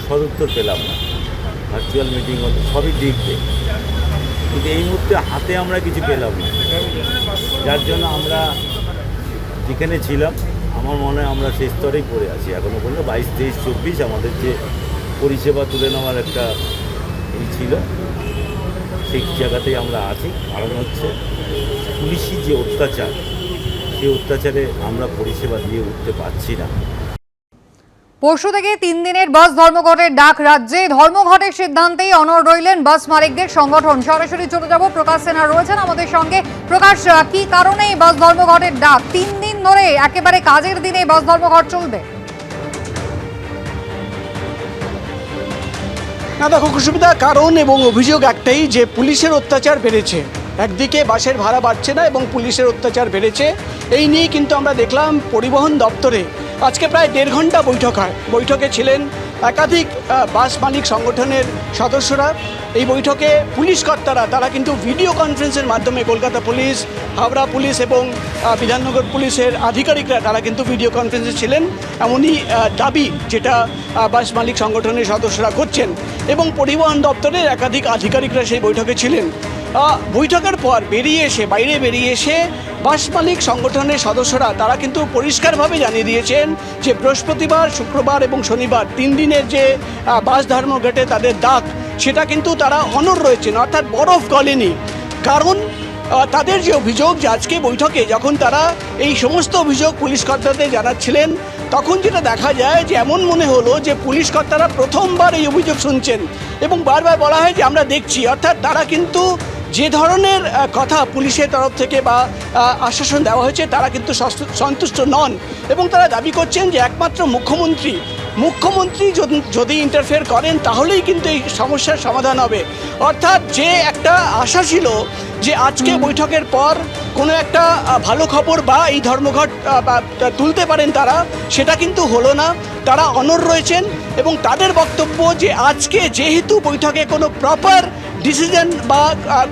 সদুত্তর পেলাম না। Virtual meeting হতো, সবই দেখবে, কিন্তু এই মুহূর্তে হাতে আমরা কিছু পেলাম না, যার জন্য আমরা যেখানে ছিলাম আমার মনে হয় আমরা সেই স্তরেই পড়ে আছি এখনও পর্যন্ত। 22, 23, 24 আমাদের যে পরিষেবা তুলে নেওয়ার একটা ছিল, সেই জায়গাতেই আমরা আছি। কারণ হচ্ছে পুলিশি যে অত্যাচার, সেই অত্যাচারে আমরা পরিষেবা দিয়ে উঠতে পারছি না। পরশু থেকে 3 দিনের বাস ধর্মঘটের ডাক রাজ্যে। ধর্মঘটের সিদ্ধান্তেই অনড় রইলেন বাস মালিকদের সংগঠন। সরাসরি চলে যাব, প্রকাশ সেনা রয়েছেন আমাদের সঙ্গে। প্রকাশ, কি কারণে এই বাস ধর্মঘটের ডাক? 3 দিন ধরে একেবারে কাজের দিনে বাস ধর্মঘট চলবে। না দেখো কুসুমিতা, কারণ এবং অভিযোগ একটাই, যে পুলিশের অত্যাচার বেড়েছে। একদিকে বাসের ভাড়া বাড়ছে না এবং পুলিশের অত্যাচার বেড়েছে। এই নিয়ে কিন্তু আমরা দেখলাম পরিবহন দপ্তরে আজকে প্রায় 1.5 ঘন্টা বৈঠক হয়। বৈঠকে ছিলেন একাধিক বাস মালিক সংগঠনের সদস্যরা। এই বৈঠকে পুলিশ কর্তারা তারা কিন্তু ভিডিও কনফারেন্সের মাধ্যমে, কলকাতা পুলিশ, হাওড়া পুলিশ এবং বিধাননগর পুলিশের আধিকারিকরা তারা কিন্তু ভিডিও কনফারেন্সে ছিলেন। এমনই দাবি যেটা বাস মালিক সংগঠনের সদস্যরা করছেন এবং পরিবহন দপ্তরের একাধিক আধিকারিকরা সেই বৈঠকে ছিলেন। বৈঠকের পর বাইরে বেরিয়ে এসে বাস মালিক সংগঠনের সদস্যরা তারা কিন্তু পরিষ্কারভাবে জানিয়ে দিয়েছেন যে বৃহস্পতিবার, শুক্রবার এবং শনিবার 3 দিনের যে বাস ধর্মঘটে তাদের ডাক, সেটা কিন্তু তারা অনড় রয়েছেন, অর্থাৎ বরফ গলেনি। কারণ তাদের যে অভিযোগ, যে আজকে বৈঠকে যখন তারা এই সমস্ত অভিযোগ পুলিশ কর্তাদের জানাচ্ছিলেন, তখন যেটা দেখা যায় যে এমন মনে হলো যে পুলিশ কর্তারা প্রথমবার এই অভিযোগ শুনছেন এবং বারবার বলা হয় যে আমরা দেখছি। অর্থাৎ তারা কিন্তু যে ধরনের কথা পুলিশের তরফ থেকে বা আশ্বাসন দেওয়া হয়েছে তারা কিন্তু সন্তুষ্ট নন এবং তারা দাবি করছেন যে একমাত্র মুখ্যমন্ত্রী যদি ইন্টারফেয়ার করেন তাহলেই কিন্তু এই সমস্যার সমাধান হবে। অর্থাৎ যে একটা আশা ছিল যে আজকে বৈঠকের পর কোনো একটা ভালো খবর বা এই ধর্মঘট তুলতে পারেন তারা, সেটা কিন্তু হলো না। তারা অনড় রয়েছেন এবং তাদের বক্তব্য যে আজকে যেহেতু বৈঠকে কোনো প্রপার ডিসিশন বা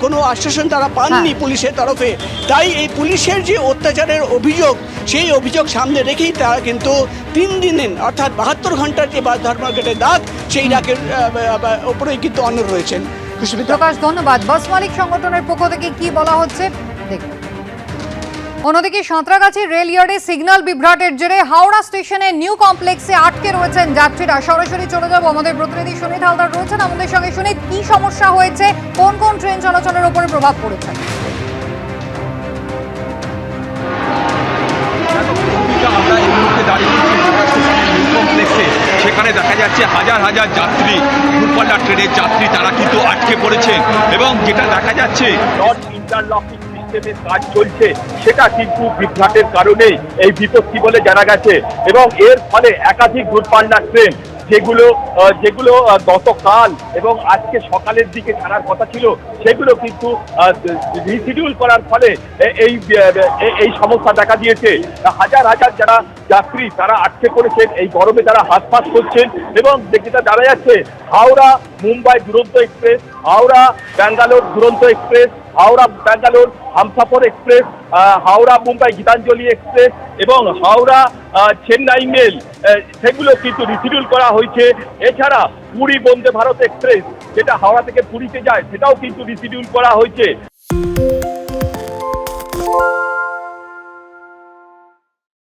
কোনো আশ্বাসন তারা পাননি পুলিশের তরফে, তাই এই পুলিশের যে অত্যাচারের অভিযোগ, সেই অভিযোগ সামনে রেখেই তারা কিন্তু 3 দিনের অর্থাৎ 72 ঘন্টার যে বাস ধর্মঘটের ডাক, সেই ডাকের ওপরেই কিন্তু অনড় রয়েছেন। প্রকাশ, ধন্যবাদ। বাস মালিক সংগঠনের পক্ষ থেকে কি বলা হচ্ছে দেখুন। অন্যদিকে সাঁতরাগাছি রেল ইয়ার্ডে সিগন্যাল বিভ্রাটের জেরে হাওড়া স্টেশনে নিউ কমপ্লেক্সে আটকে রয়েছেন যাত্রীরা। সরাসরি চলে যাব, আমাদের প্রতিনিধি সুনীত হালদার রয়েছেন আমাদের সঙ্গে। সুনীত, কি সমস্যা হয়েছে, কোন কোন ট্রেন চলাচলের উপরে প্রভাব পড়েছে? আমরা এই মুহূর্তে দাঁড়িয়ে কমপ্লেক্সে, সেখানে দেখা যাচ্ছে হাজার হাজার যাত্রী, দূরপাল্লার ট্রেনের যাত্রী তারা কিন্তু আটকে পড়েছেন এবং যেটা দেখা যাচ্ছে নন ইন্টারলকিং সিস্টেমের কাজ চলছে, সেটা কিন্তু বিভ্রাটের কারণেই এই বিপত্তি বলে জানা গেছে এবং এর ফলে একাধিক দূরপাল্লার ট্রেন যেগুলো গতকাল এবং আজকে সকালের দিকে ছাড়ার কথা ছিল, সেগুলো কিন্তু রিশিডিউল করার ফলে এই সমস্যা দেখা দিয়েছে। হাজার হাজার যারা যাত্রী তারা আটকে পড়েছেন, এই গরমে তারা হাঁসফাঁস করছেন এবং যেটা জানা যাচ্ছে হাওড়া মুম্বাই দুরন্ত এক্সপ্রেস, হাওড়া ব্যাঙ্গালোর দুরন্ত express, Howrah Bangalore Humsafar express, Howrah Mumbai Gitanjali express এবং হাওড়া চেন্নাই মেল, সেগুলো কিন্তু রিশিডিউল করা হয়েছে। এছাড়া পুরী বন্দে ভারত এক্সপ্রেস, যেটা হাওড়া থেকে পুরীতে যায়, সেটাও কিন্তু রিশিডিউল করা হয়েছে।